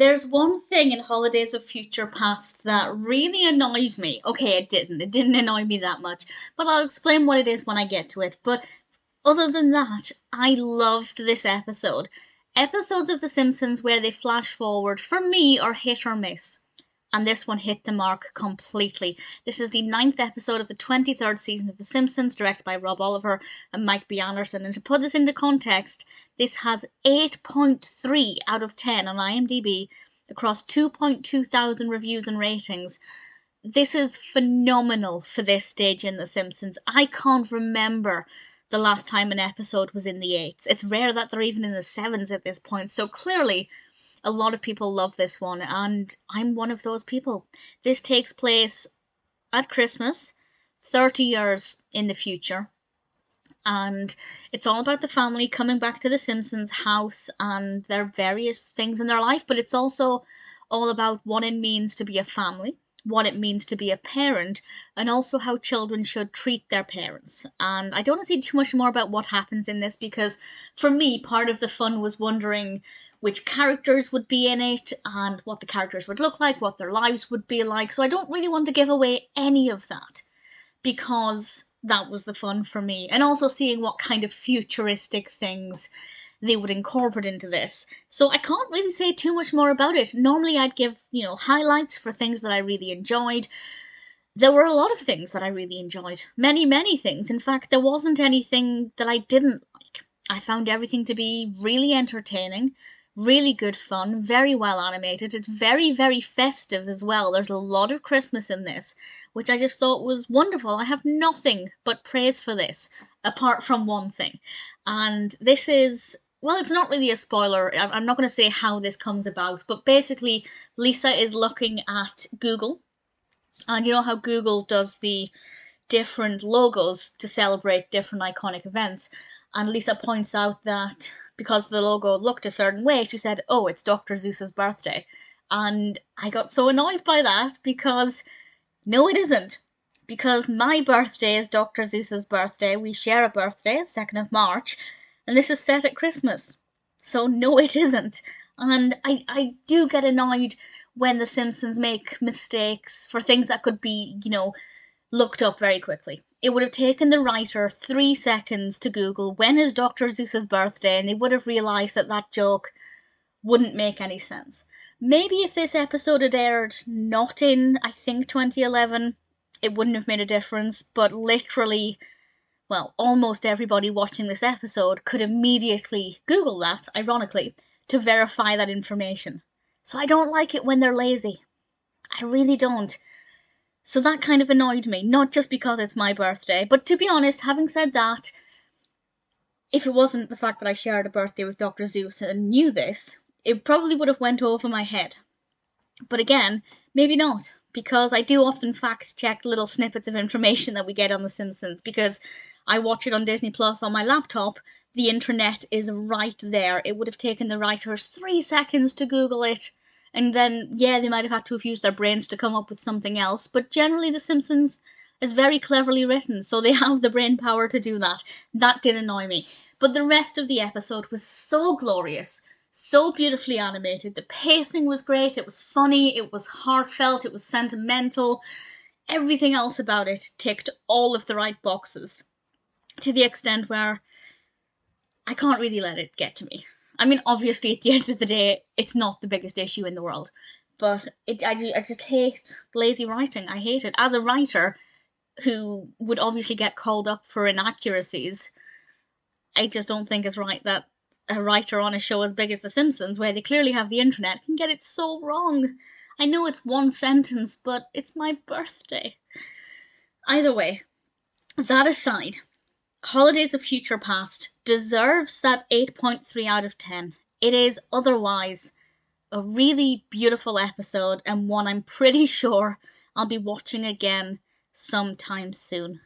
There's one thing in Holidays of Future Past that really annoyed me. Okay, it didn't. It didn't annoy me that much. But I'll explain what it is when I get to it. But other than that, I loved this episode. Episodes of The Simpsons where they flash forward, for me, are hit or miss. And this one hit the mark completely. This is the 9th episode of the 23rd season of The Simpsons, directed by Rob Oliver and Mike B. Anderson. And to put this into context, this has 8.3 out of 10 on IMDb across 2.2 thousand reviews and ratings. This is phenomenal for this stage in The Simpsons. I can't remember the last time an episode was in the 8s. It's rare that they're even in the 7s at this point, so clearly a lot of people love this one, and I'm one of those people. This takes place at Christmas, 30 years in the future, and it's all about the family coming back to the Simpsons house and their various things in their life, but it's also all about what it means to be a family, what it means to be a parent, and also how children should treat their parents. And I don't want to say too much more about what happens in this, because for me, part of the fun was wondering which characters would be in it and what the characters would look like, what their lives would be like. So I don't really want to give away any of that, because that was the fun for me. And also seeing what kind of futuristic things they would incorporate into this. So I can't really say too much more about it. Normally I'd give, highlights for things that I really enjoyed. There were a lot of things that I really enjoyed. Many, many things. In fact, there wasn't anything that I didn't like. I found everything to be really entertaining, really good fun, very well animated. It's very, very festive as well. There's a lot of Christmas in this, which I just thought was wonderful. I have nothing but praise for this, apart from one thing. And this is, well, it's not really a spoiler. I'm not going to say how this comes about, but basically Lisa is looking at Google, and you know how Google does the different logos to celebrate different iconic events, and Lisa points out that because the logo looked a certain way, she said, oh, it's Dr. Seuss's birthday. And I got so annoyed by that, because no, it isn't. Because my birthday is Dr. Seuss's birthday. We share a birthday, 2nd of March, and this is set at Christmas. So no, it isn't. And I do get annoyed when The Simpsons make mistakes for things that could be, looked up very quickly. It would have taken the writer 3 seconds to Google when is Dr. Seuss's birthday, and they would have realised that that joke wouldn't make any sense. Maybe if this episode had aired not in, I think, 2011, it wouldn't have made a difference, but literally, well, almost everybody watching this episode could immediately Google that, ironically, to verify that information. So I don't like it when they're lazy. I really don't. So that kind of annoyed me, not just because it's my birthday, but to be honest, having said that, if it wasn't the fact that I shared a birthday with Dr. Seuss and knew this, it probably would have went over my head. But again, maybe not, because I do often fact-check little snippets of information that we get on The Simpsons, because I watch it on Disney Plus on my laptop. The internet is right there. It would have taken the writers 3 seconds to Google it, and then, yeah, they might have had to have used their brains to come up with something else, but generally The Simpsons is very cleverly written, so they have the brain power to do that. That did annoy me. But the rest of the episode was so glorious, so beautifully animated. The pacing was great, it was funny, it was heartfelt, it was sentimental. Everything else about it ticked all of the right boxes, to the extent where I can't really let it get to me. I mean, obviously, at the end of the day, it's not the biggest issue in the world, but I just hate lazy writing. I hate it. As a writer who would obviously get called up for inaccuracies, I just don't think it's right that a writer on a show as big as The Simpsons, where they clearly have the internet, can get it so wrong. I know it's one sentence, but it's my birthday. Either way, that aside, Holidays of Future Past deserves that 8.3 out of 10. It is otherwise a really beautiful episode, and one I'm pretty sure I'll be watching again sometime soon.